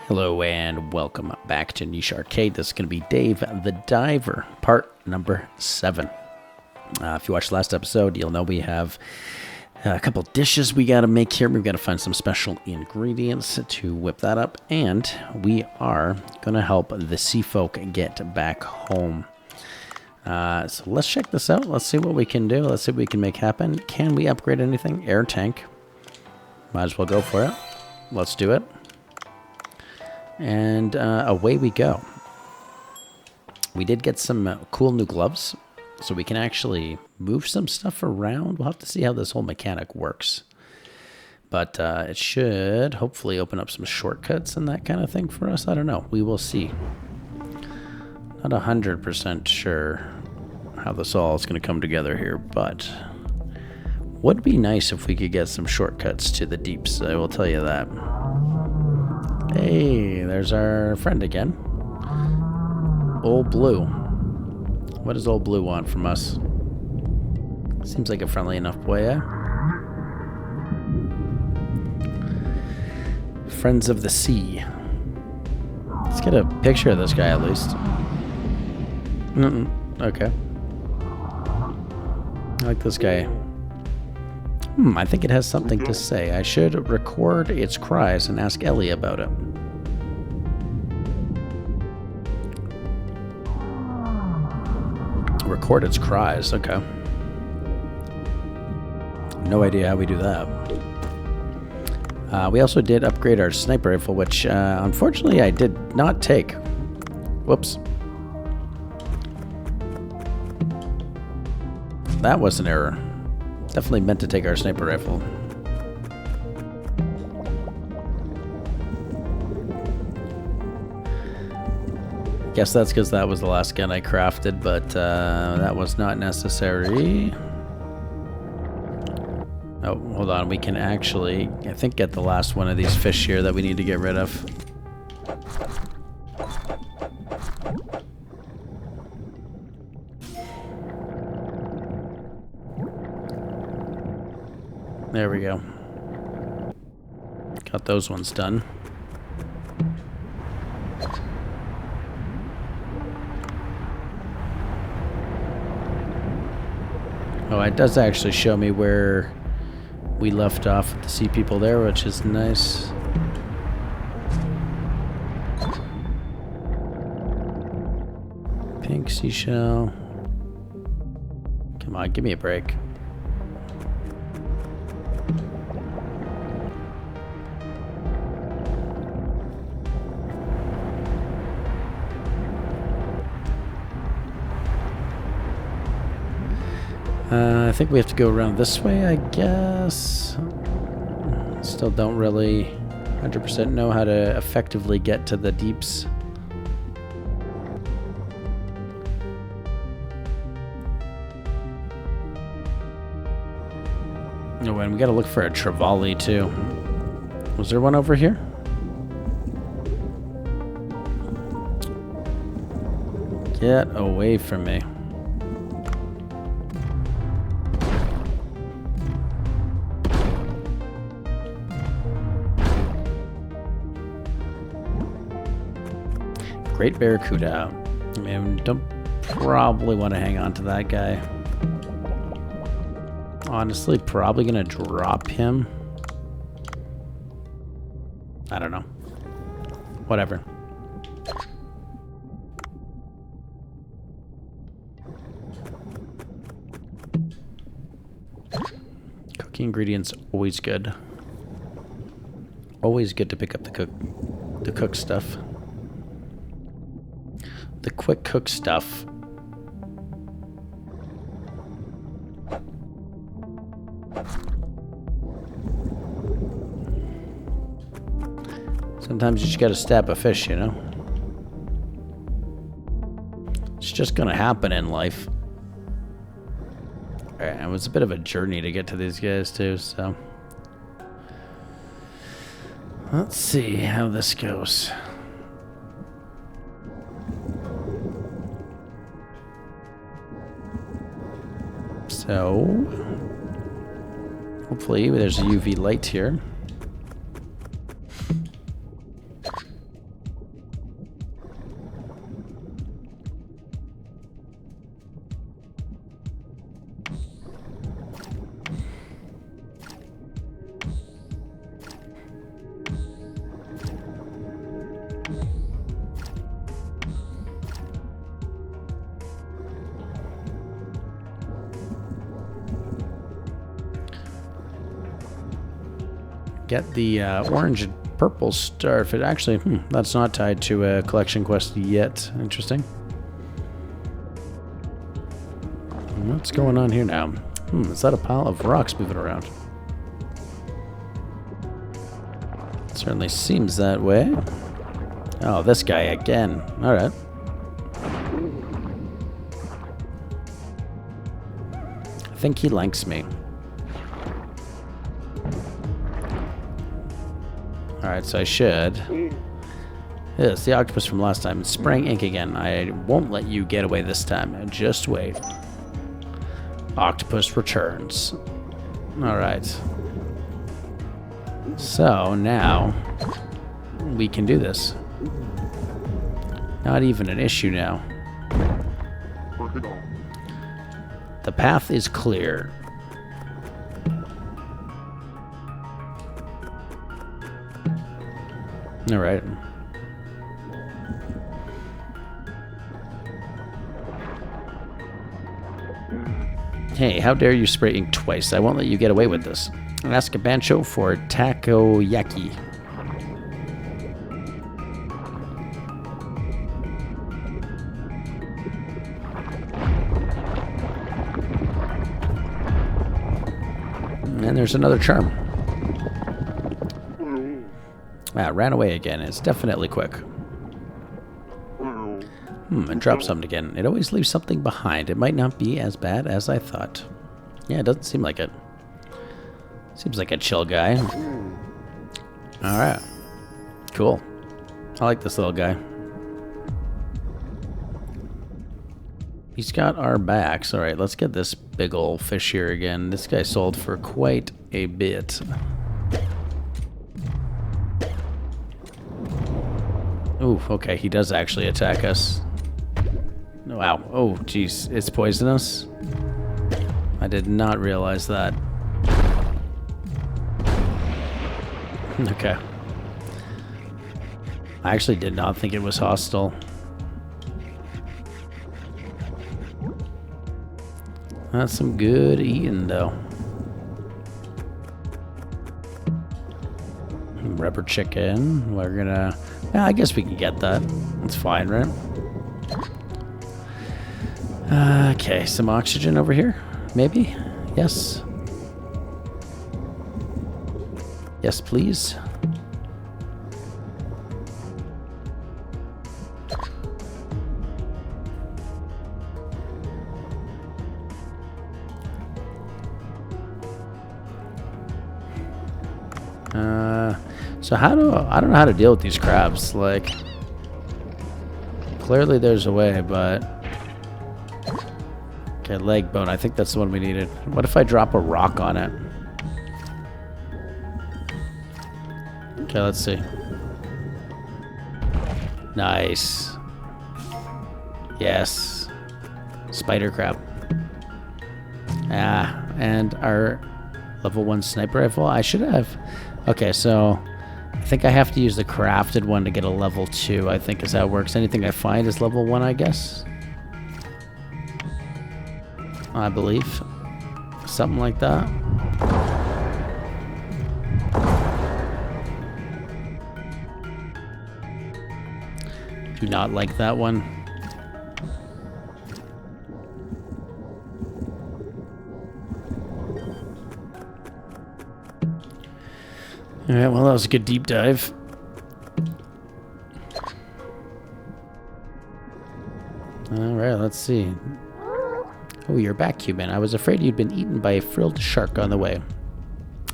Hello and welcome back to Niche Arcade. This is going to be Dave the Diver, part number 7. If you watched the last episode, you'll know we have a couple dishes we got to make here. We've got to find some special ingredients to whip that up, and we are going to help the sea folk get back home. So let's check this out. Let's see what we can do. Let's see what we can make happen. Can we upgrade anything? Air tank. Might as well go for it. Let's do it. And away we go. We did get some cool new gloves, so we can actually move some stuff around. We'll have to see how this whole mechanic works. But it should hopefully open up some shortcuts and that kind of thing for us. I don't know. We will see. Not 100% sure how this all is going to come together here, but would be nice if we could get some shortcuts to the deeps. I will tell you that. Hey, there's our friend again. Old Blue. What does Old Blue want from us? Seems like a friendly enough boy, eh? Friends of the Sea. Let's get a picture of this guy at least. Okay. I like this guy. I think it has something to say. I should record its cries and ask Ellie about it. Record its cries, okay. No idea how we do that. We also did upgrade our sniper rifle, which unfortunately I did not take. Whoops. That was an error. Definitely meant to take our sniper rifle. Guess that's because that was the last gun I crafted, but that was not necessary. Oh, hold on. We can actually, I think, get the last one of these fish here that we need to get rid of. There we go. Got those ones done. Oh, it does actually show me where we left off with the sea people there, which is nice. Pink seashell. Come on, give me a break. I think we have to go around this way, I guess. Still don't really 100% know how to effectively get to the deeps. Oh, and we gotta look for a trevally too. Was there one over here? Get away from me. Great Barracuda. I mean, don't probably want to hang on to that guy. Honestly, probably gonna drop him. I don't know. Whatever. Cooking ingredients, always good. Always good to pick up the cook stuff. The quick cook stuff. Sometimes you just gotta stab a fish, you know? It's just gonna happen in life. Alright, it was a bit of a journey to get to these guys too, so. Let's see how this goes. So, hopefully there's a UV light here. get the orange and purple starfish. Actually, that's not tied to a collection quest yet. Interesting. What's going on here now? Is that a pile of rocks moving around? Certainly seems that way. Oh, this guy again. Alright. I think he likes me. Alright, so I should. Yes, the octopus from last time. It's spraying ink again. I won't let you get away this time. Just wait. Octopus returns. Alright. So now we can do this. Not even an issue now. The path is clear. All right. Hey, how dare you spray ink twice? I won't let you get away with this. Ask a Bancho for takoyaki. And there's another charm. Ran away again. It's definitely quick. And dropped something again. It always leaves something behind. It might not be as bad as I thought. Yeah, it doesn't seem like it. Seems like a chill guy. Alright. Cool. I like this little guy. He's got our backs. Alright, let's get this big old fish here again. This guy sold for quite a bit. Ooh, okay, he does actually attack us. Wow. Oh, jeez. It's poisonous? I did not realize that. Okay. I actually did not think it was hostile. That's some good eating, though. Rubber chicken. We're gonna... Yeah, I guess we can get that. That's fine, right? Okay, some oxygen over here. Maybe? Yes. Yes, please. So I don't know how to deal with these crabs. Like, clearly there's a way, but okay, leg bone. I think that's the one we needed. What if I drop a rock on it? Okay, let's see. Nice. Yes. Spider crab. And our level 1 sniper rifle. I should have. Okay, so I think I have to use the crafted one to get a level 2, I think is how it works. Anything I find is level 1, I guess. I believe. Something like that. Do not like that one. Alright, well, that was a good deep dive. Alright, let's see. Oh, you're back, human. I was afraid you'd been eaten by a frilled shark on the way.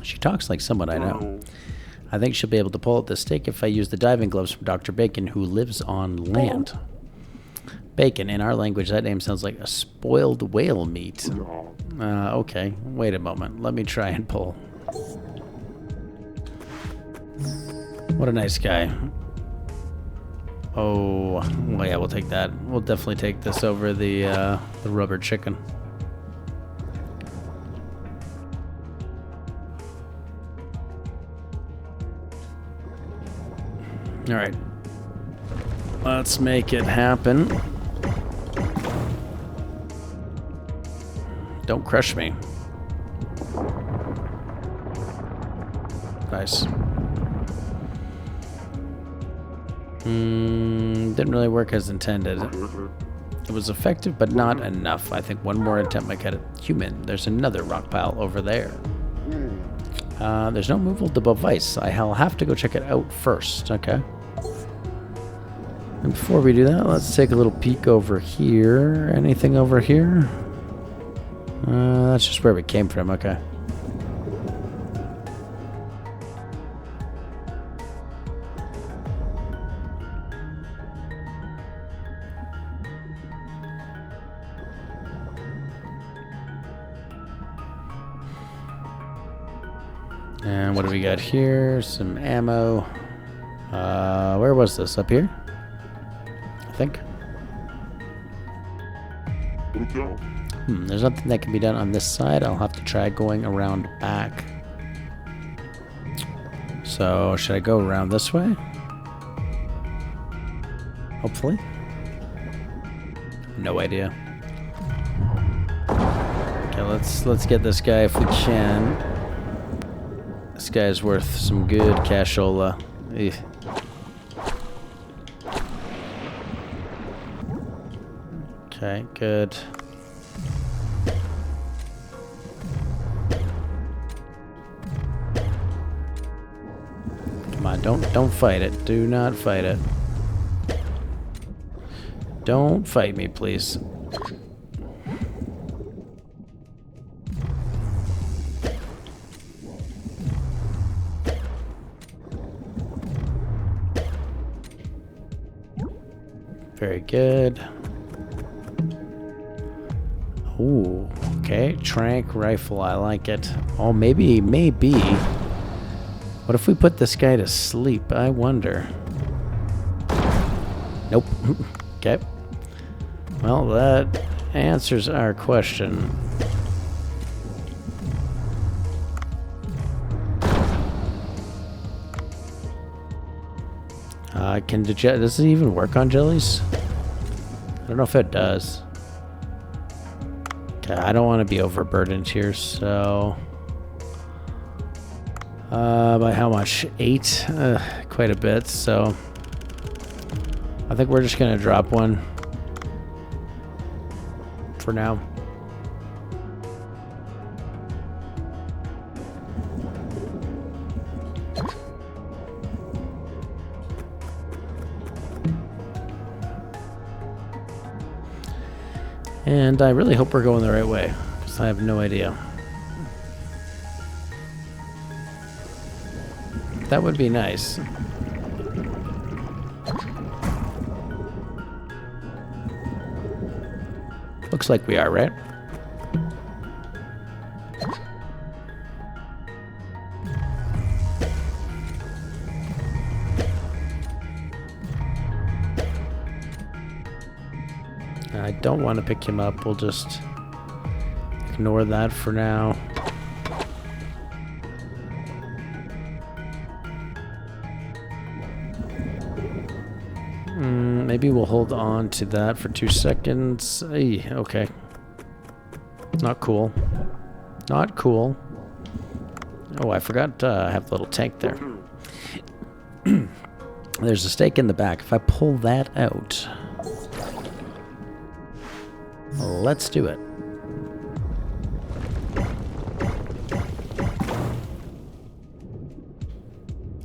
She talks like someone I know. I think she'll be able to pull out the stake if I use the diving gloves from Dr. Bacon, who lives on land. Bacon, in our language, that name sounds like a spoiled whale meat. Okay, wait a moment. Let me try and pull. What a nice guy. Oh, well, yeah, we'll take that. We'll definitely take this over the rubber chicken. All right. Let's make it happen. Don't crush me. Nice. Didn't really work as intended. It was effective, but not enough. I think one more attempt might get it. Human, there's another rock pile over there. There's no movable device. I'll have to go check it out first. Okay. And before we do that, let's take a little peek over here. Anything over here? That's just where we came from. Okay. And what do we got here? Some ammo. Where was this? Up here? I think. There's nothing that can be done on this side. I'll have to try going around back. So, should I go around this way? Hopefully. No idea. Okay, let's get this guy if we can. This guy's worth some good cashola. Eugh. Okay, good. Come on, don't fight it. Do not fight it. Don't fight me, please. Very good. Ooh, okay. Trank rifle, I like it. Oh, maybe. What if we put this guy to sleep? I wonder. Nope. Okay. Well, that answers our question. Does it even work on jellies? I don't know if it does. Okay, I don't want to be overburdened here, so... by how much? 8? Quite a bit, so... I think we're just going to drop one. For now. And I really hope we're going the right way, because I have no idea. That would be nice. Looks like we are, right? I don't want to pick him up. We'll just ignore that for now. Maybe we'll hold on to that for 2 seconds. Ay, okay. Not cool. Not cool. Oh, I forgot I have the little tank there. There's a stake in the back. If I pull that out... Let's do it.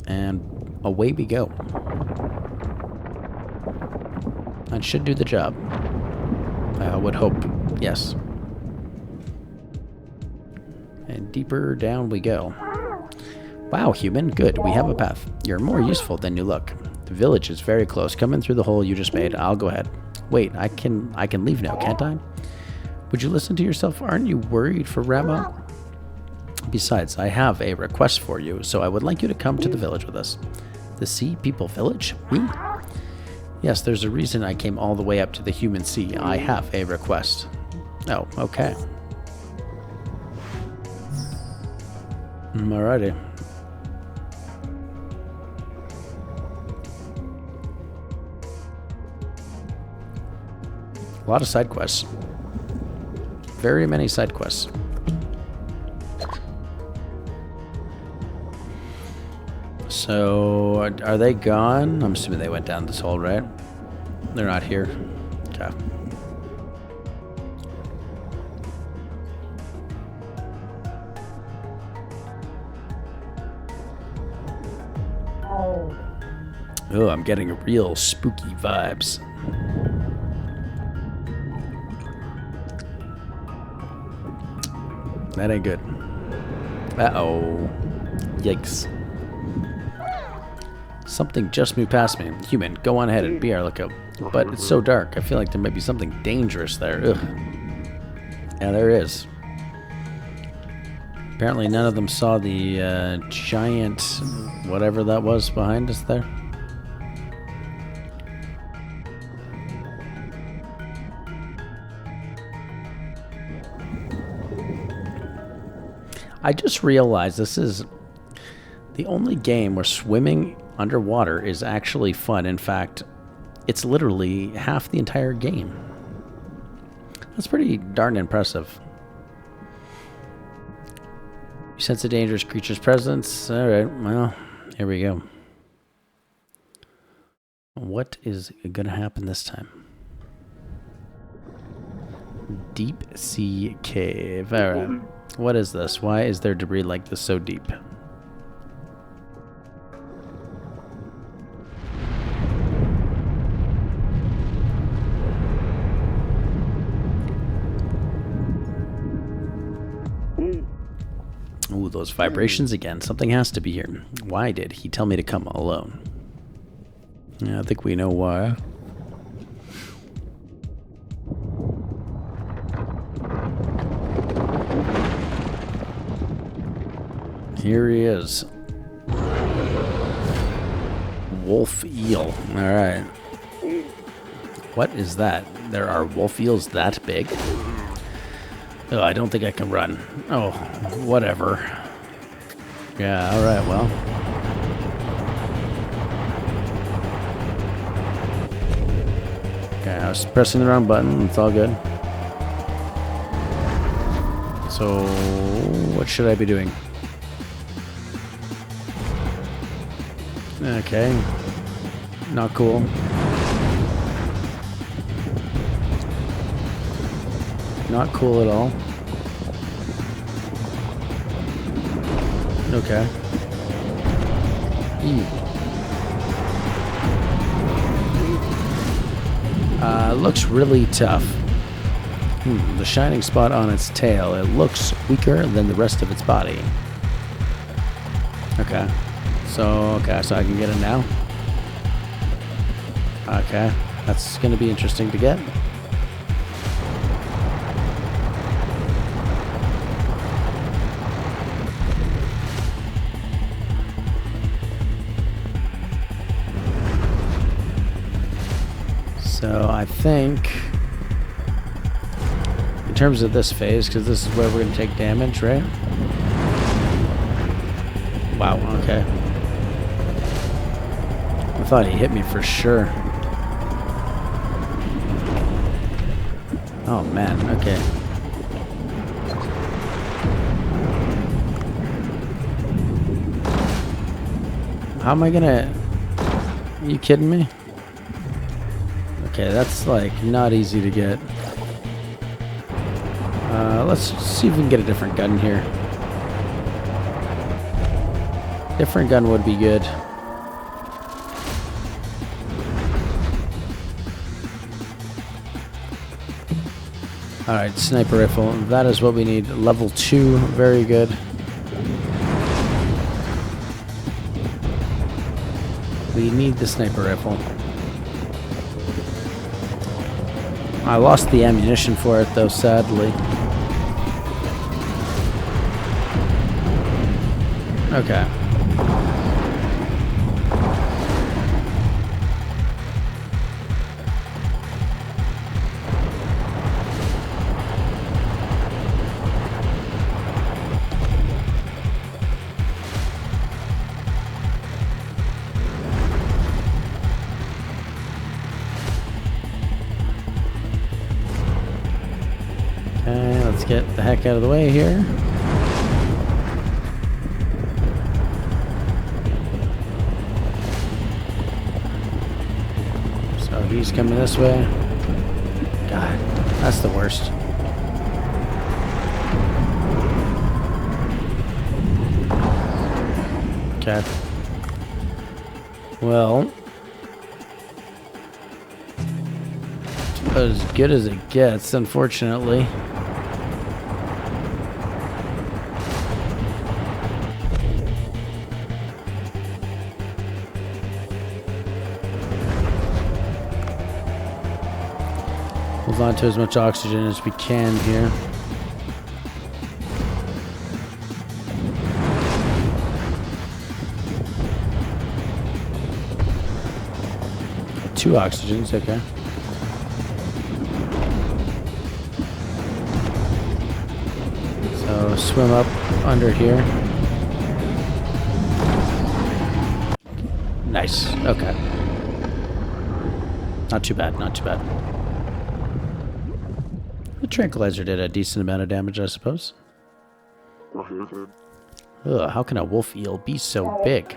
And away we go. That should do the job. I would hope. Yes. And deeper down we go. Wow, human. Good. We have a path. You're more useful than you look. The village is very close. Come in through the hole you just made. I'll go ahead. Wait, I can leave now, can't I? Would you listen to yourself? Aren't you worried for Ramo? Besides, I have a request for you, so I would like you to come to the village with us. The Sea People Village? Me? Yes, there's a reason I came all the way up to the human sea. I have a request. Oh, okay. Alrighty. A lot of side quests. Very many side quests. So, are they gone? I'm assuming they went down this hole, right? They're not here. Okay. Oh, I'm getting real spooky vibes. That ain't good. Uh-oh. Yikes. Something just moved past me. Human, go on ahead and be our lookout. But it's so dark. I feel like there might be something dangerous there. Ugh. Yeah, there is. Apparently none of them saw the giant whatever that was behind us there. I just realized this is the only game where swimming underwater is actually fun. In fact, it's literally half the entire game. That's pretty darn impressive. You sense a dangerous creature's presence. Alright, well, here we go. What is going to happen this time? Deep sea cave. Alright. What is this? Why is there debris like this so deep? Ooh, those vibrations again. Something has to be here. Why did he tell me to come alone? Yeah, I think we know why. Here he is. Wolf eel. Alright. What is that? There are wolf eels that big? Oh, I don't think I can run. Oh, whatever. Yeah, alright, well. Okay, I was pressing the wrong button. It's all good. So, what should I be doing? Okay. Not cool. Not cool at all. Okay. Looks really tough. The shining spot on its tail. It looks weaker than the rest of its body. Okay. So I can get it now. Okay. That's going to be interesting to get. So I think, in terms of this phase, because this is where we're going to take damage, right? Wow, okay. I thought he hit me for sure. Oh man, okay. How am I gonna... Are you kidding me? Okay, that's like not easy to get. Let's see if we can get a different gun here. Different gun would be good. Alright, sniper rifle. That is what we need. Level 2, very good. We need the sniper rifle. I lost the ammunition for it though, sadly. Okay. Okay, let's get the heck out of the way here. Oh, he's coming this way. God, that's the worst. Okay. Well, as good as it gets, unfortunately. Hold on to as much oxygen as we can here. Two oxygens, okay. So swim up under here. Nice, okay. Not too bad, not too bad. The tranquilizer did a decent amount of damage, I suppose. Ugh, how can a wolf eel be so big?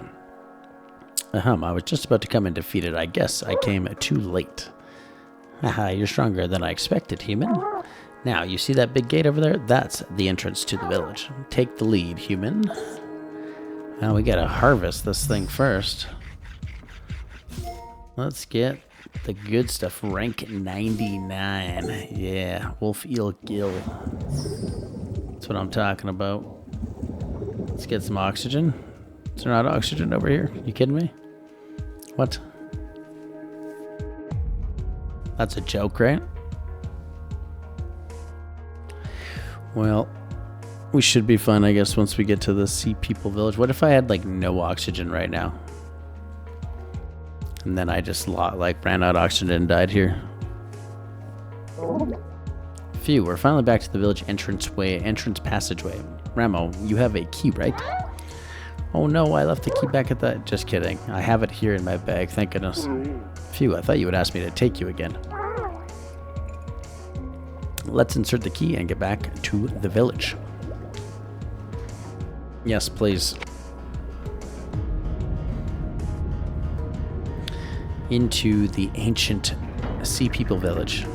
I was just about to come and defeat it. I guess I came too late. Haha, you're stronger than I expected, human. Now, you see that big gate over there? That's the entrance to the village. Take the lead, human. Now we gotta harvest this thing first. Let's get the good stuff. Rank 99. Yeah, wolf eel gill. That's what I'm talking about. Let's get some oxygen. Is there not oxygen over here? You kidding me? What? That's a joke, right? Well, we should be fine, I guess, once we get to the Sea People Village. What if I had, like, no oxygen right now? And then I just, ran out of oxygen and died here. Phew, we're finally back to the village entrance passageway. Ramo, you have a key, right? Oh no, I left the key back at that. Just kidding. I have it here in my bag, thank goodness. Phew, I thought you would ask me to take you again. Let's insert the key and get back to the village. Yes, please. Into the ancient Sea People village.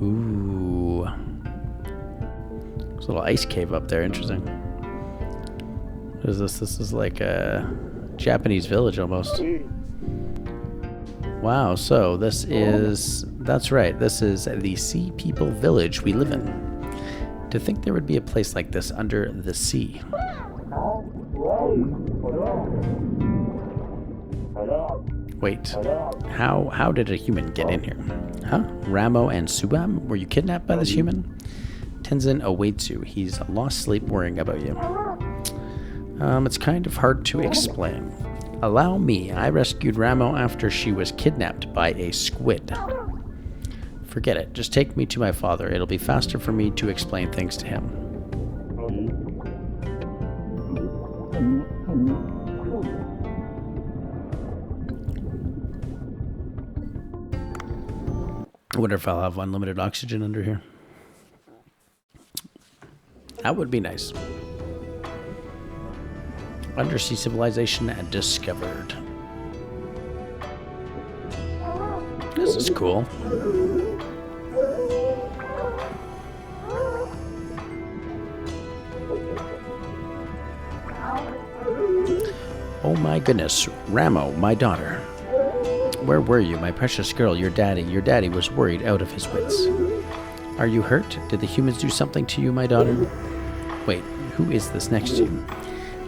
Ooh. There's a little ice cave up there. Interesting. What is this? This is like a Japanese village almost. Wow, so this is... That's right. This is the Sea People village we live in. To think there would be a place like this under the sea. Wait, how did a human get in here? Huh? Ramo and Subam? Were you kidnapped by this human? Tenzin awaits you. He's lost sleep worrying about you. It's kind of hard to explain. Allow me. I rescued Ramo after she was kidnapped by a squid. Forget it. Just take me to my father. It'll be faster for me to explain things to him. I wonder if I'll have unlimited oxygen under here. That would be nice. Undersea civilization discovered. This is cool. Oh my goodness, Ramo, my daughter. Where were you, my precious girl, your daddy? Your daddy was worried out of his wits. Are you hurt? Did the humans do something to you, my daughter? Wait, who is this next to you?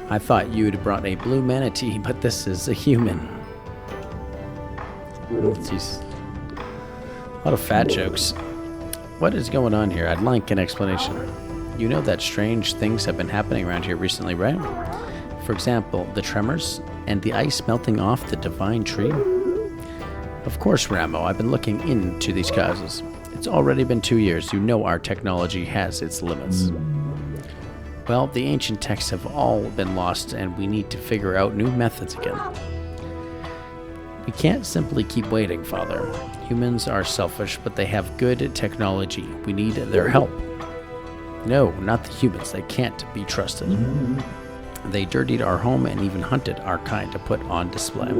I thought you'd brought a blue manatee, but this is a human. Jeez. A lot of fat jokes. What is going on here? I'd like an explanation. You know that strange things have been happening around here recently, right? For example, the tremors and the ice melting off the divine tree. Of course, Ramo, I've been looking into these causes. It's already been 2 years. You know our technology has its limits. Well, the ancient texts have all been lost, and we need to figure out new methods again. We can't simply keep waiting, Father. Humans are selfish, but they have good technology. We need their help. No, not the humans. They can't be trusted. They dirtied our home and even hunted our kind to put on display.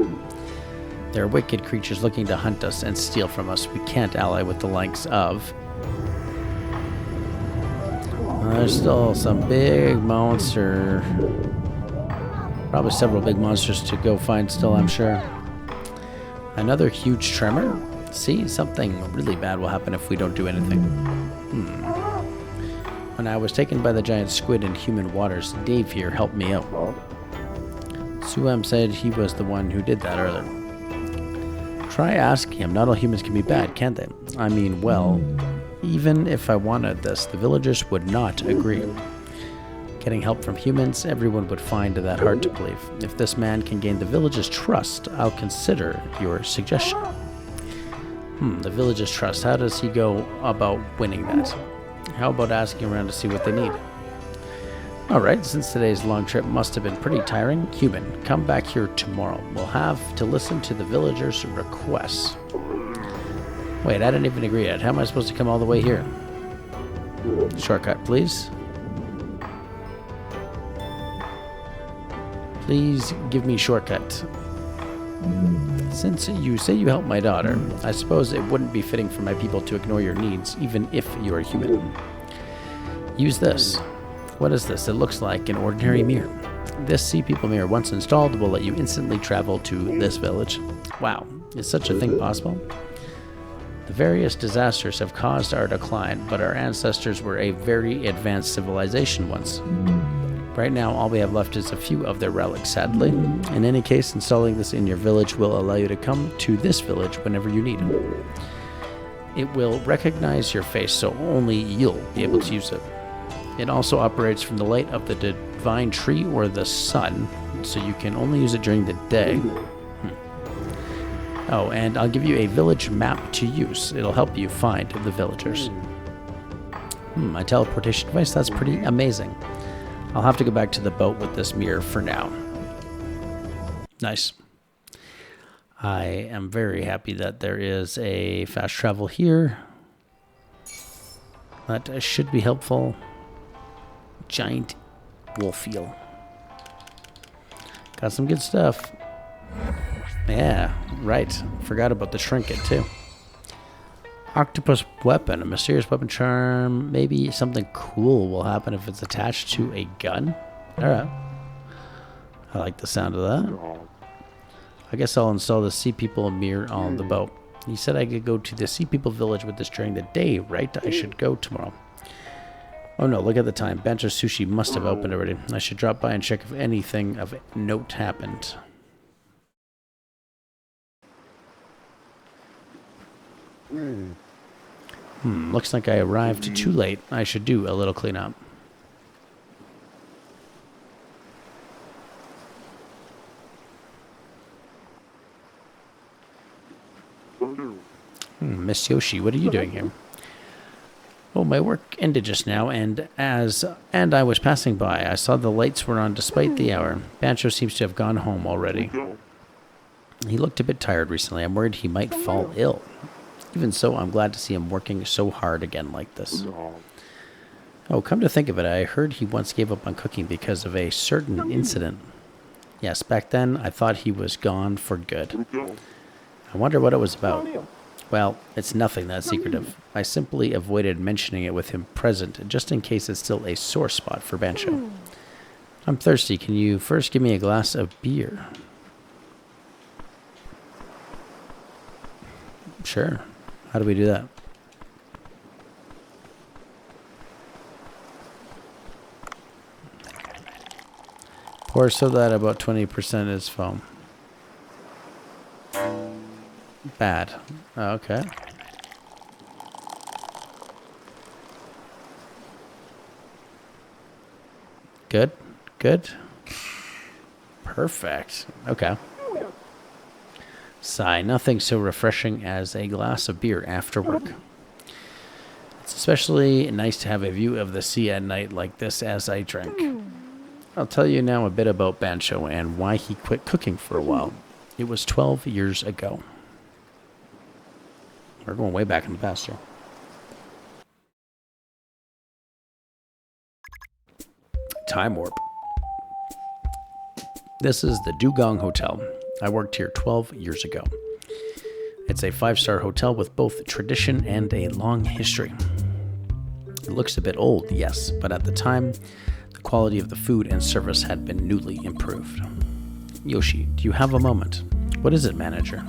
They're wicked creatures looking to hunt us and steal from us. We can't ally with the likes of... there's still some big monster. Probably several big monsters to go find still, I'm sure. Another huge tremor? See, something really bad will happen if we don't do anything. When I was taken by the giant squid in human waters, Dave here helped me out. Suam said he was the one who did that earlier. Try asking him. Not all humans can be bad, can they? I mean, well, even if I wanted this, the villagers would not agree. Getting help from humans, everyone would find that hard to believe. If this man can gain the village's trust, I'll consider your suggestion. The village's trust. How does he go about winning that? How about asking around to see what they need? Alright, since today's long trip must have been pretty tiring, human, come back here tomorrow. We'll have to listen to the villagers' requests. Wait, I didn't even agree yet. How am I supposed to come all the way here? Shortcut, please. Please give me shortcut. Since you say you helped my daughter, I suppose it wouldn't be fitting for my people to ignore your needs, even if you're human. Use this. What is this? It looks like an ordinary mirror. This Sea People mirror, once installed, will let you instantly travel to this village. Wow, is such a thing possible? The various disasters have caused our decline, but our ancestors were a very advanced civilization once. Right now, all we have left is a few of their relics, sadly. In any case, installing this in your village will allow you to come to this village whenever you need it. It will recognize your face, so only you'll be able to use it. It also operates from the light of the divine tree or the sun, so you can only use it during the day. Oh, and I'll give you a village map to use. It'll help you find the villagers. A teleportation device? That's pretty amazing. I'll have to go back to the boat with this mirror for now. Nice. I am very happy that there is a fast travel here. That should be helpful. Giant wolf eel. Got some good stuff. Yeah, right. Forgot about the trinket too. Octopus weapon, a mysterious weapon charm. Maybe something cool will happen if it's attached to a gun. Alright. I like the sound of that. I guess I'll install the Sea People mirror on the boat. You said I could go to the Sea People village with this during the day, right? I should go tomorrow. Oh no, look at the time. Bancho Sushi must have opened already. I should drop by and check if anything of note happened. Looks like I arrived too late. I should do a little cleanup. Miss Yoshi, what are you doing here? Oh, my work ended just now, and I was passing by. I saw the lights were on despite the hour. Bancho seems to have gone home already. He looked a bit tired recently. I'm worried he might fall ill. Even so, I'm glad to see him working so hard again like this. Oh, come to think of it, I heard he once gave up on cooking because of a certain incident. Yes, back then, I thought he was gone for good. I wonder what it was about. Well, it's nothing that secretive. I simply avoided mentioning it with him present, just in case it's still a sore spot for Bancho. I'm thirsty. Can you first give me a glass of beer? Sure. How do we do that? Pour so that about 20% is foam. Bad. Okay. Good. Good. Perfect. Okay. Sigh. Nothing so refreshing as a glass of beer after work. It's especially nice to have a view of the sea at night like this as I drink. I'll tell you now a bit about Bancho and why he quit cooking for a while. It was 12 years ago. We're going way back in the past here. Time warp. This is the Dugong Hotel. I worked here 12 years ago. It's a 5-star hotel with both tradition and a long history. It looks a bit old, yes, but at the time, the quality of the food and service had been newly improved. Yoshi, do you have a moment? What is it, manager?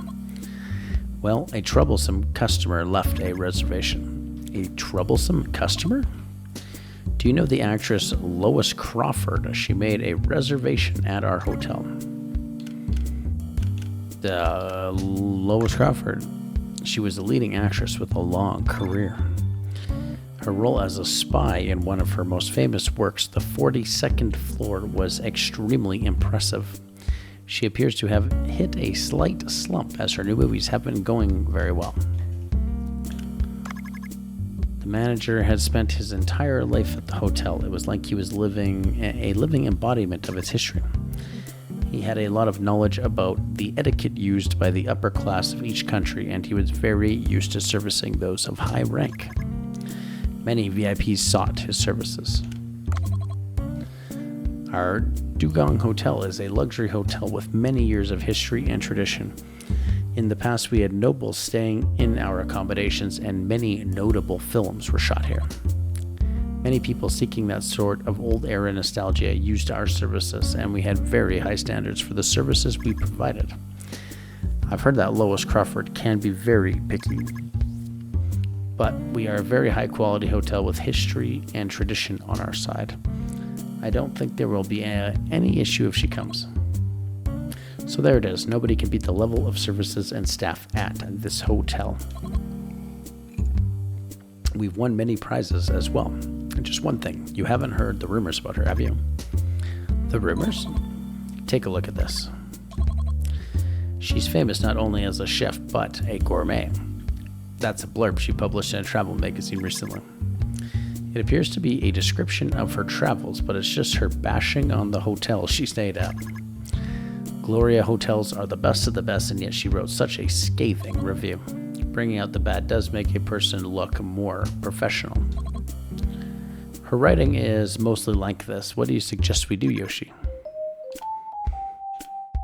Well, a troublesome customer left a reservation. A troublesome customer? Do you know the actress Lois Crawford? She made a reservation at our hotel. Lois Crawford. She was a leading actress with a long career. Her role as a spy in one of her most famous works, The 42nd Floor, was extremely impressive. She appears to have hit a slight slump as her new movies have been going very well. The manager had spent his entire life at the hotel. It was like he was living a living embodiment of its history. He had a lot of knowledge about the etiquette used by the upper class of each country, and he was very used to servicing those of high rank. Many VIPs sought his services. Our Dugong Hotel is a luxury hotel with many years of history and tradition. In the past, we had nobles staying in our accommodations, and many notable films were shot here. Many people seeking that sort of old-era nostalgia used our services, and we had very high standards for the services we provided. I've heard that Lois Crawford can be very picky, but we are a very high-quality hotel with history and tradition on our side. I don't think there will be any issue if she comes. So there it is. Nobody can beat the level of services and staff at this hotel. We've won many prizes as well. And just one thing, you haven't heard the rumors about her, have you? The rumors? Take a look at this. She's famous not only as a chef, but a gourmet. That's a blurb she published in a travel magazine recently. It appears to be a description of her travels, but it's just her bashing on the hotel she stayed at. Gloria hotels are the best of the best, and yet she wrote such a scathing review. Bringing out the bad does make a person look more professional. Her writing is mostly like this. What do you suggest we do, Yoshi?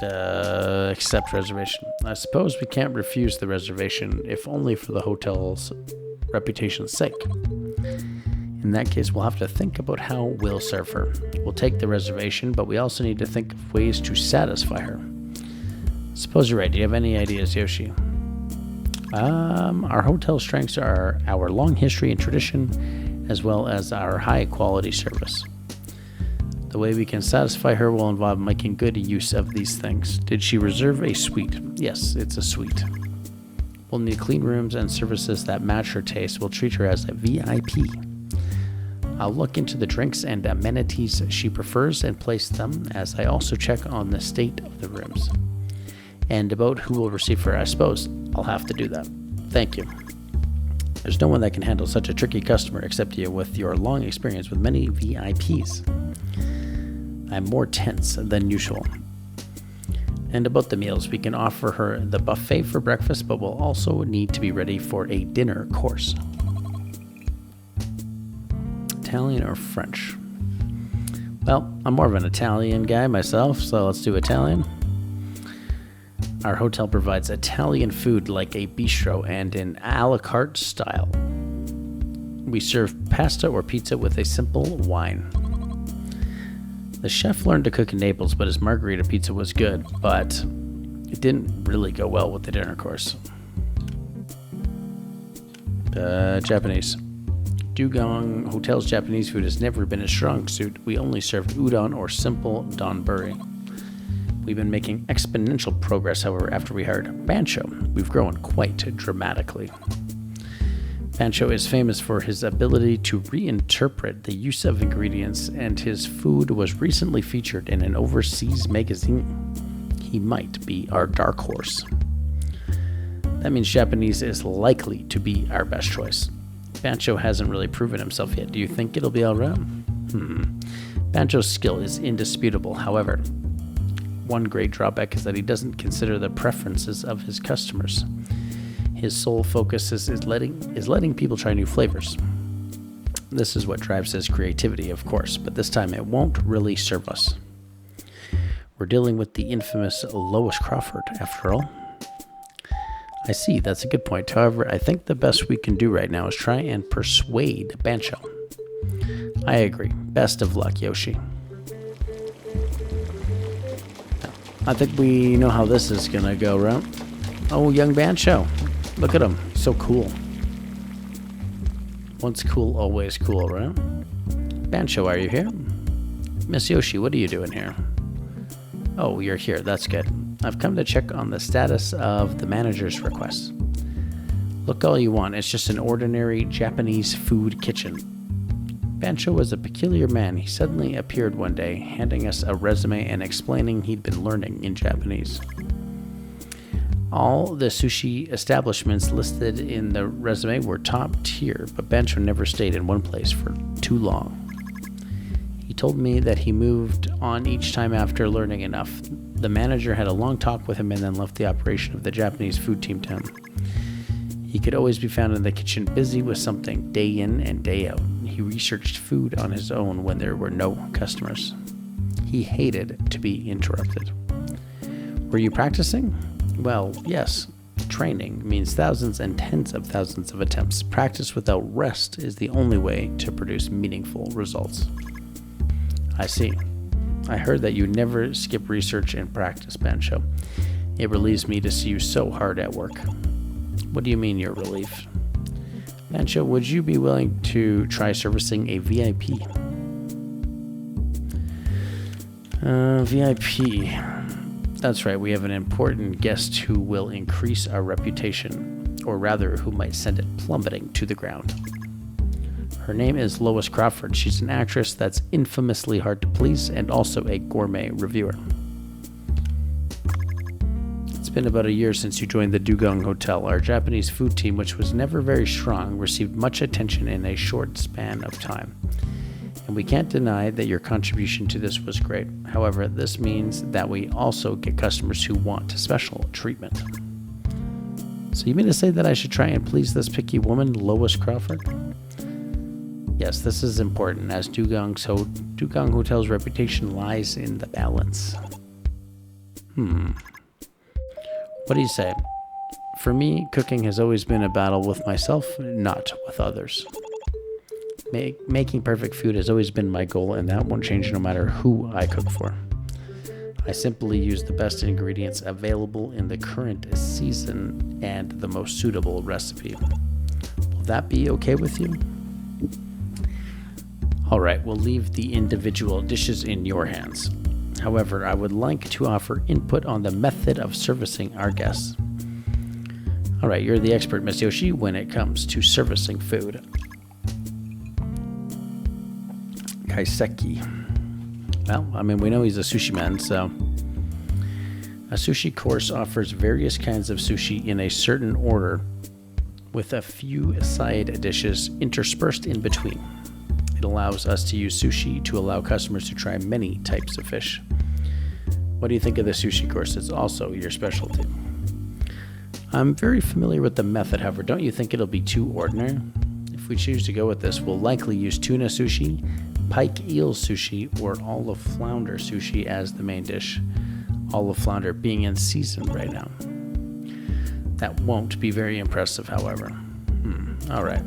Accept reservation. I suppose we can't refuse the reservation, if only for the hotel's reputation's sake. In that case, we'll have to think about how we'll serve her. We'll take the reservation, but we also need to think of ways to satisfy her. Suppose you're right. Do you have any ideas, Yoshi? Our hotel strengths are our long history and tradition, as well as our high-quality service. The way we can satisfy her will involve making good use of these things. Did she reserve a suite? Yes, it's a suite. We'll need clean rooms and services that match her taste. We'll treat her as a VIP. I'll look into the drinks and amenities she prefers and place them, as I also check on the state of the rooms. And about who will receive her, I suppose I'll have to do that. Thank you. There's no one that can handle such a tricky customer except you, with your long experience with many VIPs. I'm more tense than usual. And about the meals, we can offer her the buffet for breakfast, but we'll also need to be ready for a dinner course. Italian or French? Well, I'm more of an Italian guy myself, so let's do Italian. Our hotel provides Italian food like a bistro and in a la carte style. We serve pasta or pizza with a simple wine. The chef learned to cook in Naples, but his margherita pizza was good, but it didn't really go well with the dinner course. Japanese. Dugong Hotel's Japanese food has never been a strong suit. We only served udon or simple donburi. We've been making exponential progress, however, after we hired Bancho. We've grown quite dramatically. Bancho is famous for his ability to reinterpret the use of ingredients, and his food was recently featured in an overseas magazine. He might be our dark horse. That means Japanese is likely to be our best choice. Bancho hasn't really proven himself yet. Do you think it'll be alright? Bancho's skill is indisputable. However, one great drawback is that he doesn't consider the preferences of his customers. His sole focus is letting people try new flavors. This is what drives his creativity, of course, but this time it won't really serve us. We're dealing with the infamous Lois Crawford, after all. I see, that's a good point. However, I think the best we can do right now is try and persuade Bancho. I agree. Best of luck, Yoshi. I think we know how this is gonna go, right? Oh, young Bancho. Look at him. So cool. Once cool, always cool, right? Bancho, are you here? Miss Yoshi, what are you doing here? Oh, you're here. That's good. I've come to check on the status of the manager's request. Look all you want. It's just an ordinary Japanese food kitchen. Bancho was a peculiar man. He suddenly appeared one day, handing us a resume and explaining he'd been learning in Japanese. All the sushi establishments listed in the resume were top tier, but Bancho never stayed in one place for too long. He told me that he moved on each time after learning enough. The manager had a long talk with him and then left the operation of the Japanese food team to him. He could always be found in the kitchen busy with something day in and day out. He researched food on his own when there were no customers. He hated to be interrupted. Were you practicing? Well, yes. Training means thousands and tens of thousands of attempts. Practice without rest is the only way to produce meaningful results. I see. I heard that you never skip research and practice, Bancho. It relieves me to see you so hard at work. What do you mean you're relieved? Bancho, would you be willing to try servicing a VIP? VIP. That's right, we have an important guest who will increase our reputation, or rather, who might send it plummeting to the ground. Her name is Lois Crawford. She's an actress that's infamously hard to please and also a gourmet reviewer. It's been about a year since you joined the Dugong Hotel. Our Japanese food team, which was never very strong, received much attention in a short span of time. And we can't deny that your contribution to this was great. However, this means that we also get customers who want special treatment. So you mean to say that I should try and please this picky woman, Lois Crawford? Yes, this is important, as Dugong Hotel's reputation lies in the balance. What do you say? For me, cooking has always been a battle with myself, not with others. Making perfect food has always been my goal, and that won't change no matter who I cook for. I simply use the best ingredients available in the current season and the most suitable recipe. Will that be okay with you? All right, we'll leave the individual dishes in your hands. However, I would like to offer input on the method of servicing our guests. All right, you're the expert, Miss Yoshi, when it comes to servicing food. Kaiseki. Well, I mean, we know he's a sushi man, so... A sushi course offers various kinds of sushi in a certain order, with a few side dishes interspersed in between. It allows us to use sushi to allow customers to try many types of fish. What do you think of the sushi course? It's also your specialty. I'm very familiar with the method, however, don't you think it'll be too ordinary? If we choose to go with this, we'll likely use tuna sushi, pike eel sushi, or olive flounder sushi as the main dish. Olive flounder being in season right now. That won't be very impressive, however. Alright.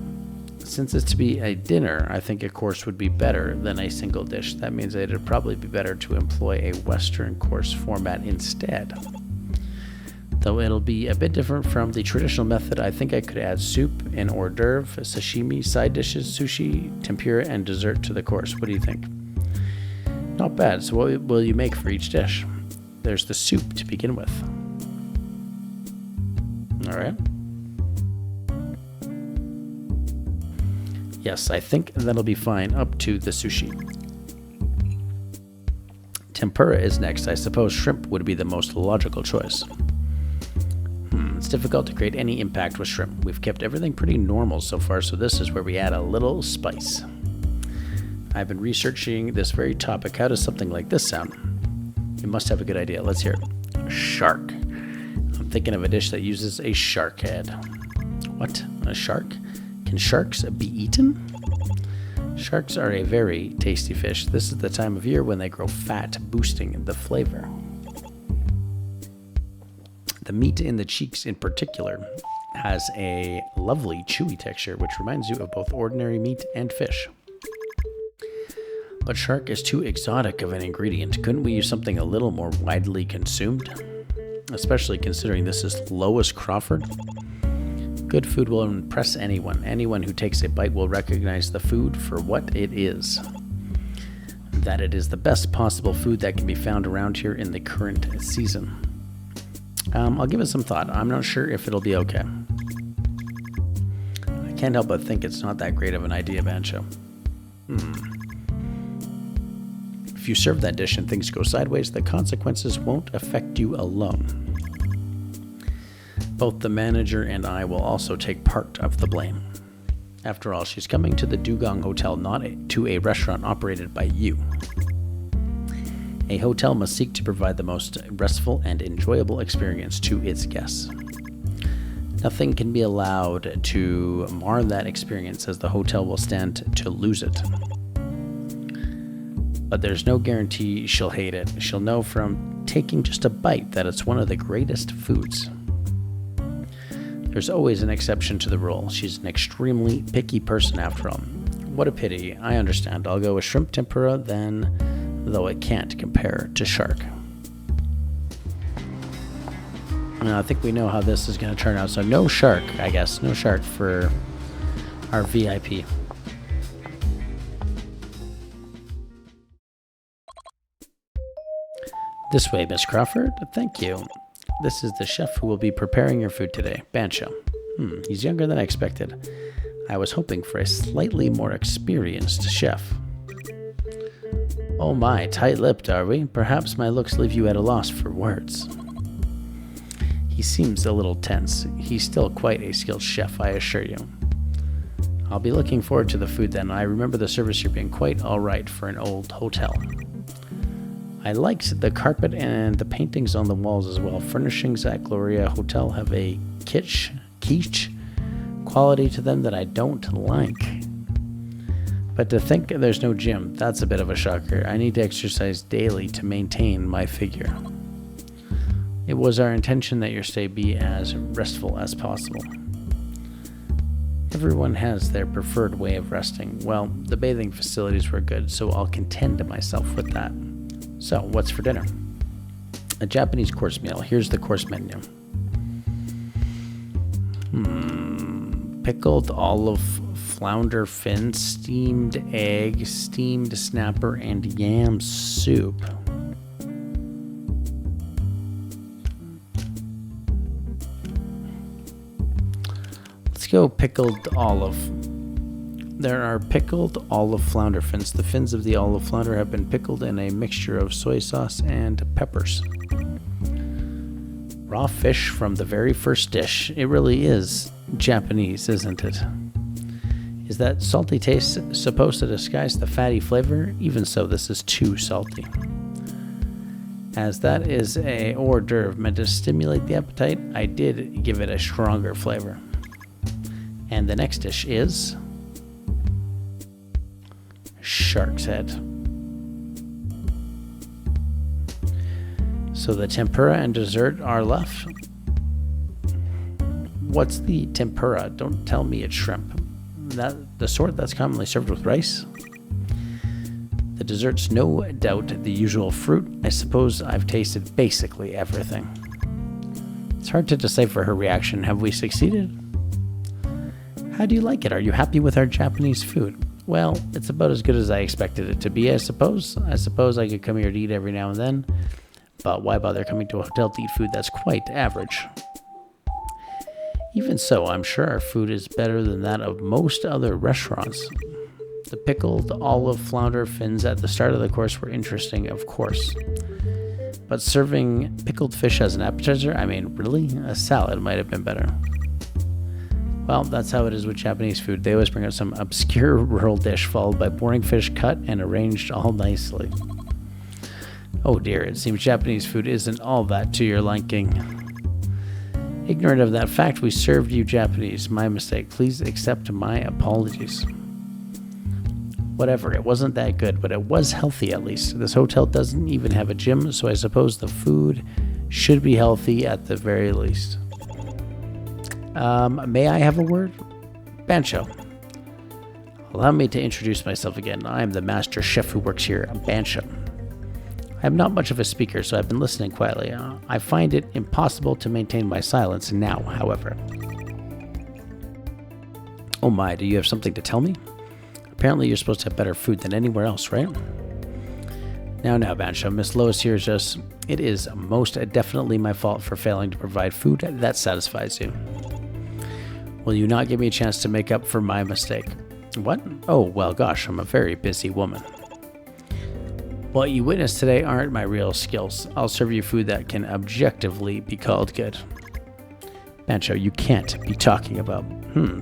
Since it's to be a dinner, I think a course would be better than a single dish. That means that it'd probably be better to employ a Western course format instead. Though it'll be a bit different from the traditional method, I think I could add soup, an hors d'oeuvre, sashimi, side dishes, sushi, tempura, and dessert to the course. What do you think? Not bad. So what will you make for each dish? There's the soup to begin with. All right. Yes, I think that'll be fine up to the sushi. Tempura is next. I suppose shrimp would be the most logical choice. It's difficult to create any impact with shrimp. We've kept everything pretty normal so far, so this is where we add a little spice. I've been researching this very topic. How does something like this sound? You must have a good idea. Let's hear it. Shark. I'm thinking of a dish that uses a shark head. What? A shark? Can sharks be eaten? Sharks are a very tasty fish. This is the time of year when they grow fat, boosting the flavor. The meat in the cheeks in particular has a lovely chewy texture, which reminds you of both ordinary meat and fish. But shark is too exotic of an ingredient. Couldn't we use something a little more widely consumed? Especially considering this is Lois Crawford. Good food will impress anyone. Anyone who takes a bite will recognize the food for what it is. That it is the best possible food that can be found around here in the current season. I'll give it some thought. I'm not sure if it'll be okay. I can't help but think it's not that great of an idea, Bancho. If you serve that dish and things go sideways, the consequences won't affect you alone. Both the manager and I will also take part of the blame. After all, she's coming to the Dugong Hotel, not to a restaurant operated by you. A hotel must seek to provide the most restful and enjoyable experience to its guests. Nothing can be allowed to mar that experience, as the hotel will stand to lose it. But there's no guarantee she'll hate it. She'll know from taking just a bite that it's one of the greatest foods. There's always an exception to the rule. She's an extremely picky person after all. What a pity. I understand. I'll go with shrimp tempura then, though it can't compare to shark. Now, I think we know how this is going to turn out. So no shark, I guess. No shark for our VIP. This way, Miss Crawford. Thank you. This is the chef who will be preparing your food today, Bancho. He's younger than I expected. I was hoping for a slightly more experienced chef. Oh my, tight-lipped are we? Perhaps my looks leave you at a loss for words. He seems a little tense. He's still quite a skilled chef, I assure you. I'll be looking forward to the food then. I remember the service here being quite alright for an old hotel. I liked the carpet and the paintings on the walls as well. Furnishings at Gloria Hotel have a kitsch quality to them that I don't like. But to think there's no gym, that's a bit of a shocker. I need to exercise daily to maintain my figure. It was our intention that your stay be as restful as possible. Everyone has their preferred way of resting. Well, the bathing facilities were good, so I'll content myself with that. So, what's for dinner? A Japanese course meal. Here's the course menu. Pickled olive flounder fin, steamed egg, steamed snapper, and yam soup. Let's go pickled olive. There are pickled olive flounder fins. The fins of the olive flounder have been pickled in a mixture of soy sauce and peppers. Raw fish from the very first dish. It really is Japanese, isn't it? Is that salty taste supposed to disguise the fatty flavor? Even so, this is too salty. As that is a hors d'oeuvre meant to stimulate the appetite, I did give it a stronger flavor. And the next dish is shark's head. So the tempura and dessert are left. What's the tempura? Don't tell me it's shrimp. That the sort that's commonly served with rice. The dessert's no doubt the usual fruit. I suppose I've tasted basically everything. It's hard to decipher her reaction. Have we succeeded? How do you like it? Are you happy with our Japanese food? Well, it's about as good as I expected it to be, I suppose. I suppose I could come here to eat every now and then, but why bother coming to a hotel to eat food that's quite average? Even so, I'm sure our food is better than that of most other restaurants. The pickled olive flounder fins at the start of the course were interesting, of course. But serving pickled fish as an appetizer, I mean, really? A salad might have been better. Well, that's how it is with Japanese food. They always bring out some obscure rural dish followed by boring fish cut and arranged all nicely. Oh dear, it seems Japanese food isn't all that to your liking. Ignorant of that fact, we served you Japanese. My mistake. Please accept my apologies. Whatever, it wasn't that good, but it was healthy at least. This hotel doesn't even have a gym, so I suppose the food should be healthy at the very least. May I have a word? Bancho. Allow me to introduce myself again. I am the master chef who works here, Bancho. I am not much of a speaker, so I've been listening quietly. I find it impossible to maintain my silence now, however. Oh my, do you have something to tell me? Apparently you're supposed to have better food than anywhere else, right? Now, Bancho, Miss Lois here is just... It is most definitely my fault for failing to provide food that satisfies you. Will you not give me a chance to make up for my mistake? What? Oh, well, gosh, I'm a very busy woman. What you witnessed today aren't my real skills. I'll serve you food that can objectively be called good. Bancho, you can't be talking about...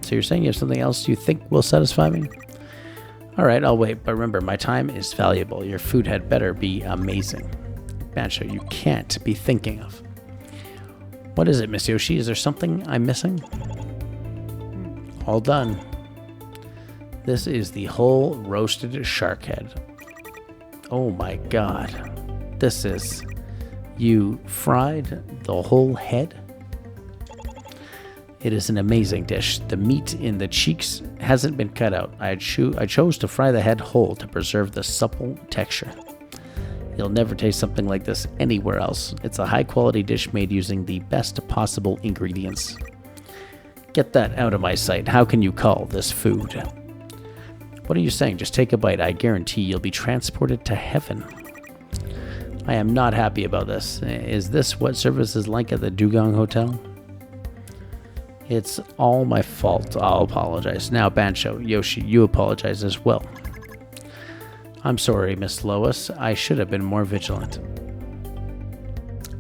So you're saying you have something else you think will satisfy me? Alright, I'll wait, but remember, my time is valuable. Your food had better be amazing. Bancho, you can't be thinking of... What is it, Miss Yoshi? Is there something I'm missing? All done. This is the whole roasted shark head. Oh my god. This is... You fried the whole head? It is an amazing dish. The meat in the cheeks hasn't been cut out. I chose to fry the head whole to preserve the supple texture. You'll never taste something like this anywhere else. It's a high-quality dish made using the best possible ingredients. Get that out of my sight. How can you call this food? What are you saying? Just take a bite. I guarantee you'll be transported to heaven. I am not happy about this. Is this what service is like at the Dugong Hotel? It's all my fault. I'll apologize. Now, Bancho, Yoshi, you apologize as well. I'm sorry, Miss Lois. I should have been more vigilant.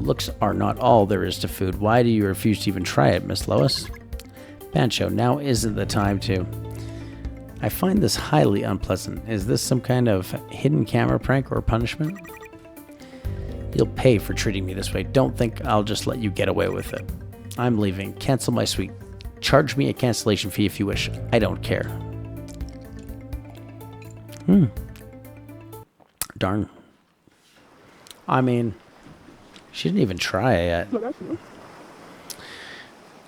Looks are not all there is to food. Why do you refuse to even try it, Miss Lois? Bancho, now isn't the time to... I find this highly unpleasant. Is this some kind of hidden camera prank or punishment? You'll pay for treating me this way. Don't think I'll just let you get away with it. I'm leaving. Cancel my suite. Charge me a cancellation fee if you wish. I don't care. Darn. I mean, she didn't even try it yet.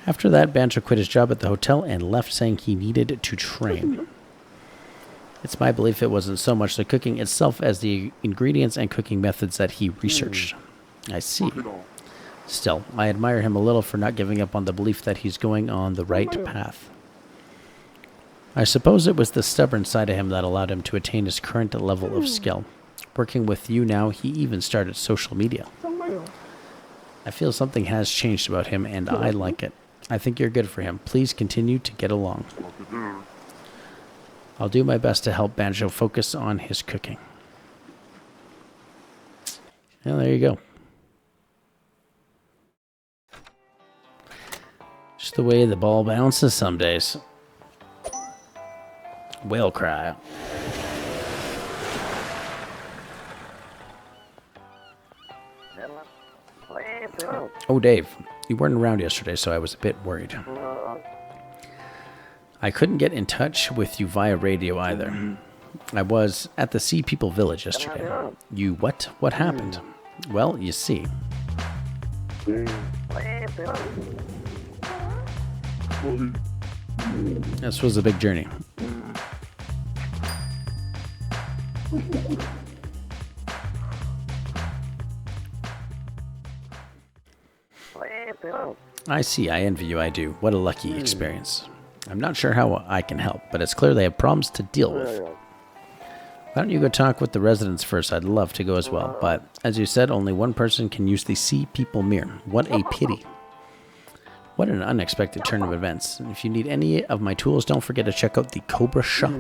After that, Bancho quit his job at the hotel and left saying he needed to train. It's my belief it wasn't so much the cooking itself as the ingredients and cooking methods that he researched. I see. Still, I admire him a little for not giving up on the belief that he's going on the right path. I suppose it was the stubborn side of him that allowed him to attain his current level of skill. Working with you now, he even started social media. I feel something has changed about him, and I like it. I think you're good for him. Please continue to get along. I'll do my best to help Bancho focus on his cooking. Well, there you go. Just the way the ball bounces some days. Whale cry. Oh, Dave, you weren't around yesterday, so I was a bit worried. I couldn't get in touch with you via radio either. I was at the Sea People Village yesterday. You what? What happened? Well, you see. This was a big journey. I see. I envy you. I do. What a lucky experience. I'm not sure how I can help, but it's clear they have problems to deal with. Why don't you go talk with the residents first? I'd love to go as well. But, as you said, only one person can use the Sea People mirror. What a pity. What an unexpected turn of events. If you need any of my tools, don't forget to check out the Cobra Shop.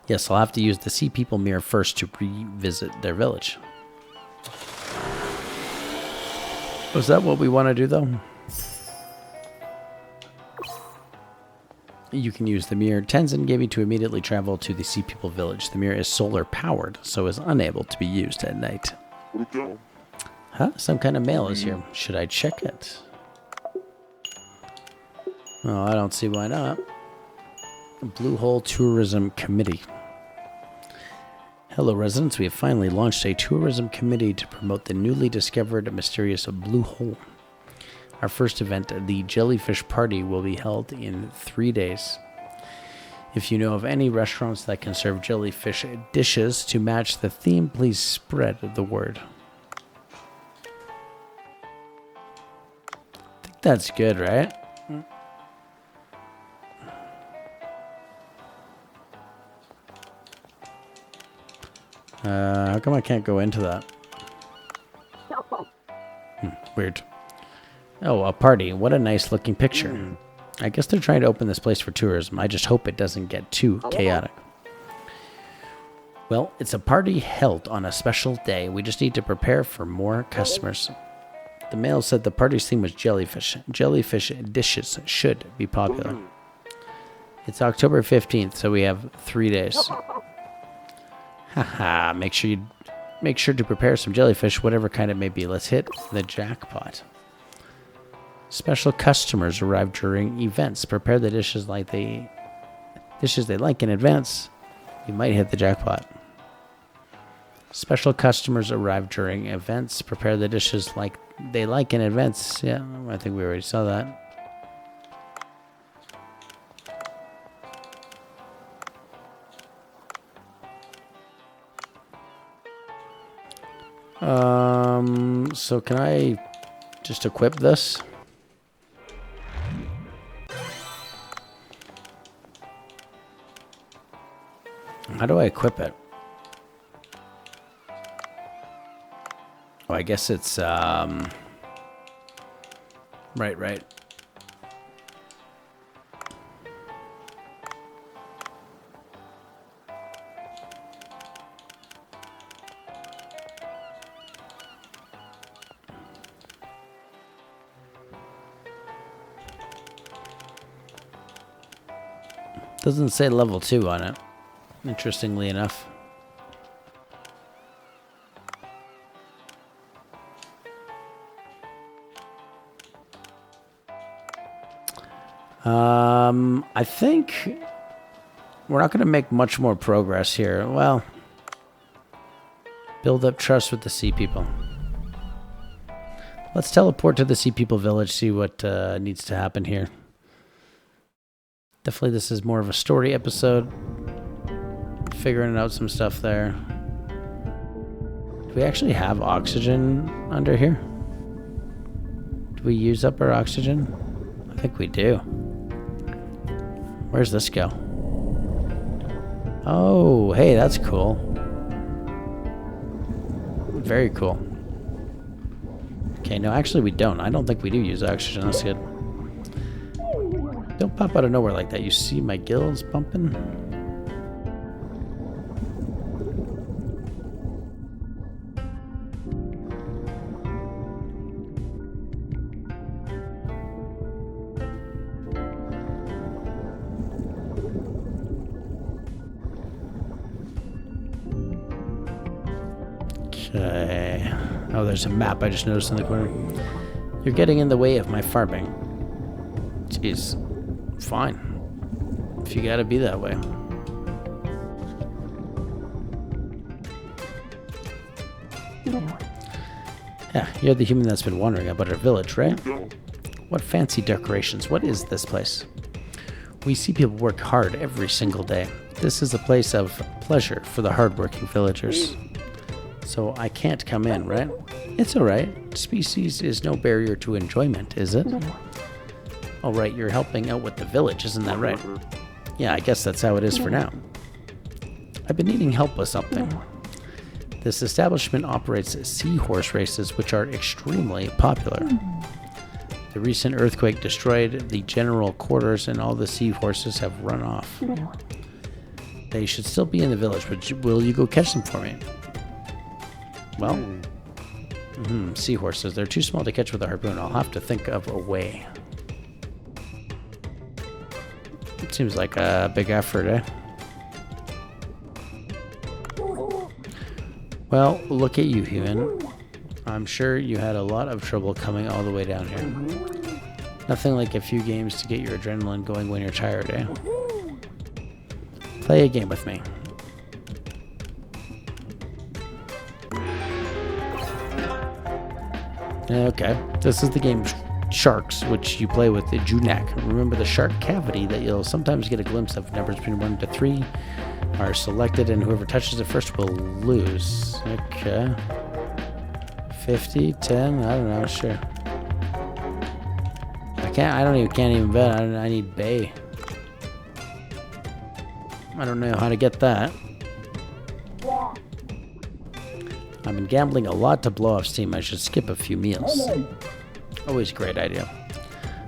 Yes, I'll have to use the Sea People mirror first to revisit their village. Was that what we want to do, though? You can use the mirror Tenzin gave you to immediately travel to the Sea People village. The mirror is solar powered, so is unable to be used at night. Huh? Some kind of mail is here. Should I check it? Oh, I don't see why not. Blue Hole Tourism Committee. Hello, residents. We have finally launched a tourism committee to promote the newly discovered mysterious Blue Hole. Our first event, the Jellyfish Party, will be held in 3 days. If you know of any restaurants that can serve jellyfish dishes to match the theme, please spread the word. I think that's good, right? How come I can't go into that? Weird. Oh, a party. What a nice looking picture. I guess they're trying to open this place for tourism. I just hope it doesn't get too chaotic. Well, it's a party held on a special day. We just need to prepare for more customers. The mail said the party's theme was jellyfish. Jellyfish dishes should be popular. It's October 15th, so we have 3 days. Haha, make sure to prepare some jellyfish, whatever kind it may be. Let's hit the jackpot. Special customers arrive during events. Prepare the dishes they like in advance. You might hit the jackpot. Special customers arrive during events. Prepare the dishes like they like in advance. Yeah, I think we already saw that. So can I just equip this? How do I equip it? Oh, I guess it's, right. Doesn't say level 2 on it, interestingly enough. I think we're not going to make much more progress here. Well, build up trust with the sea people. Let's teleport to the sea people village, see what needs to happen here. Definitely this is more of a story episode. Figuring out some stuff there. Do we actually have oxygen under here? Do we use up our oxygen? I think we do. Where's this go? Oh, hey, that's cool. Very cool. Okay, no, actually we don't. I don't think we do use oxygen. That's good. Don't pop out of nowhere like that. You see my gills pumping? Okay. Oh, there's a map I just noticed in the corner. You're getting in the way of my farming. Jeez. Fine. If you gotta be that way. Yeah, you're the human that's been wondering about our village, right? What fancy decorations. What is this place? We see people work hard every single day. This is a place of pleasure for the hardworking villagers. So I can't come in, right? It's alright. Species is no barrier to enjoyment, is it? Alright, you're helping out with the village, isn't that right? Yeah, I guess that's how it is for now. I've been needing help with something. This establishment operates seahorse races, which are extremely popular. The recent earthquake destroyed the general quarters and all the seahorses have run off. They should still be in the village, but will you go catch them for me? Well, seahorses. They're too small to catch with a harpoon. I'll have to think of a way. It seems like a big effort, eh? Well, look at you, human. I'm sure you had a lot of trouble coming all the way down here. Nothing like a few games to get your adrenaline going when you're tired, eh? Play a game with me. Okay, this is the game Sharks, which you play with the Junak. Remember the shark cavity that you'll sometimes get a glimpse of. Numbers between 1 to 3 are selected, and whoever touches it first will lose. Okay. 50, 10, I don't know, sure. Can't even bet. I need Bay. I don't know how to get that. I've been gambling a lot to blow off steam. I should skip a few meals. Always a great idea.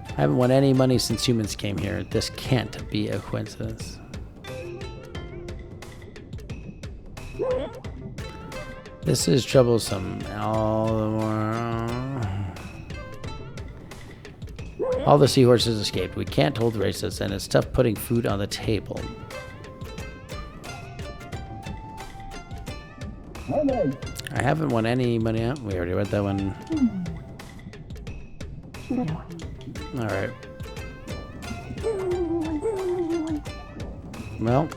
I haven't won any money since humans came here. This can't be a coincidence. This is troublesome. All the seahorses escaped. We can't hold races, and it's tough putting food on the table. I haven't won any money out. We already read that one. Alright. Well.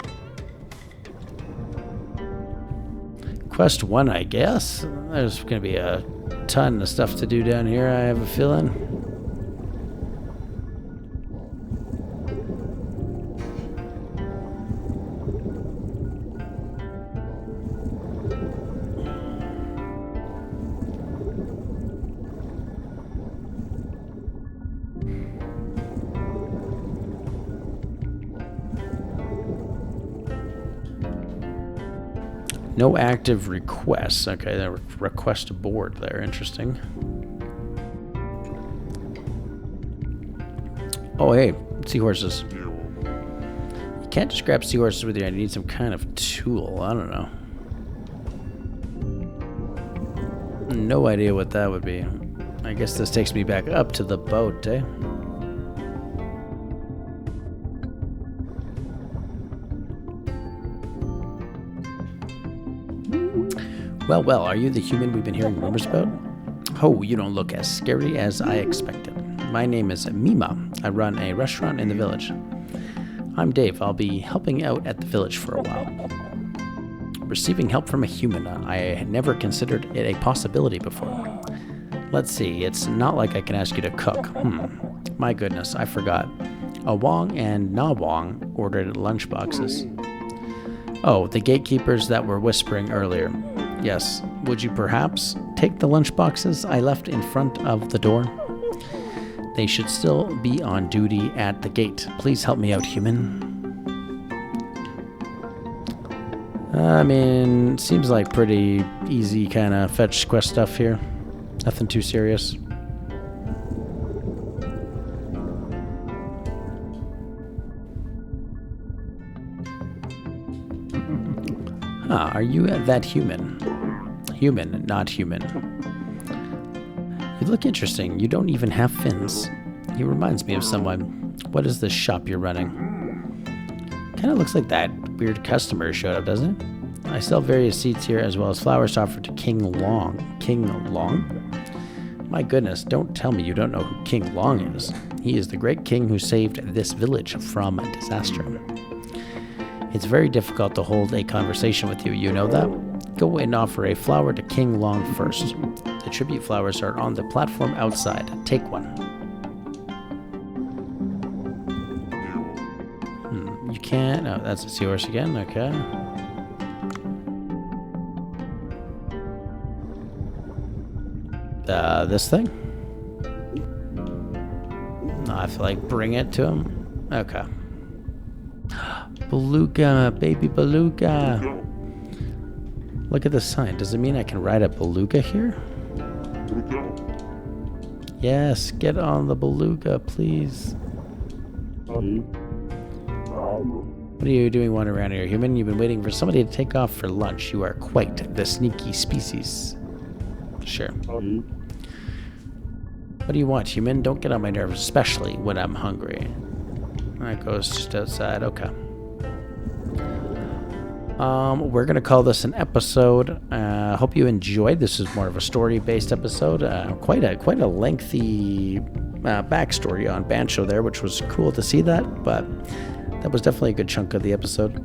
Quest 1, I guess. There's going to be a ton of stuff to do down here, I have a feeling. No active requests. Okay, the request board there. Interesting. Oh, hey, seahorses. You can't just grab seahorses with you. I need some kind of tool. I don't know. No idea what that would be. I guess this takes me back up to the boat, eh? Well, are you the human we've been hearing rumors about? Oh, you don't look as scary as I expected. My name is Mima. I run a restaurant in the village. I'm Dave. I'll be helping out at the village for a while. Receiving help from a human. I had never considered it a possibility before. Let's see. It's not like I can ask you to cook. My goodness, I forgot. Awong and Nawong ordered lunchboxes. Oh, the gatekeepers that were whispering earlier. Yes. Would you perhaps take the lunchboxes I left in front of the door? They should still be on duty at the gate. Please help me out, human. I mean, seems like pretty easy kind of fetch quest stuff here. Nothing too serious. Are you that human? Human, not human. You look interesting. You don't even have fins. He reminds me of someone. What is this shop you're running? Kind of looks like that weird customer showed up, doesn't it? I sell various seeds here as well as flowers to offer to King Long. King Long? My goodness, don't tell me you don't know who King Long is. He is the great king who saved this village from disaster. It's very difficult to hold a conversation with you, you know that? Go and offer a flower to King Long first. The tribute flowers are on the platform outside. Take one. You can't... Oh, that's a seahorse again. Okay. This thing? I feel like bring it to him. Okay. Beluga, baby beluga. Look at the sign. Does it mean I can ride a beluga here? Yes, get on the beluga, please. What are you doing wandering around here, human? You've been waiting for somebody to take off for lunch. You are quite the sneaky species. Sure. What do you want, human? Don't get on my nerves, especially when I'm hungry. That goes just outside. Okay. We're going to call this an episode. Hope you enjoyed. This is more of a story-based episode. Quite a lengthy backstory on Bancho there, which was cool to see that, but that was definitely a good chunk of the episode.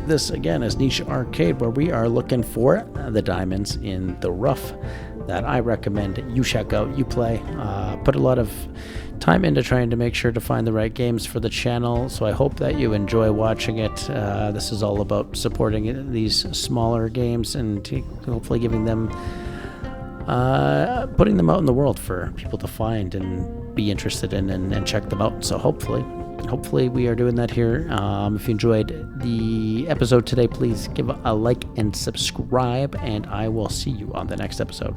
This, again, is Niche Arcade, where we are looking for the diamonds in the rough that I recommend you check out, you play. Put a lot of time into trying to make sure to find the right games for the channel, so I hope that you enjoy watching it. This is all about supporting these smaller games and hopefully giving them, putting them out in the world for people to find and be interested in and check them out. So hopefully we are doing that here. If you enjoyed the episode today, please give a like and subscribe, and I will see you on the next episode.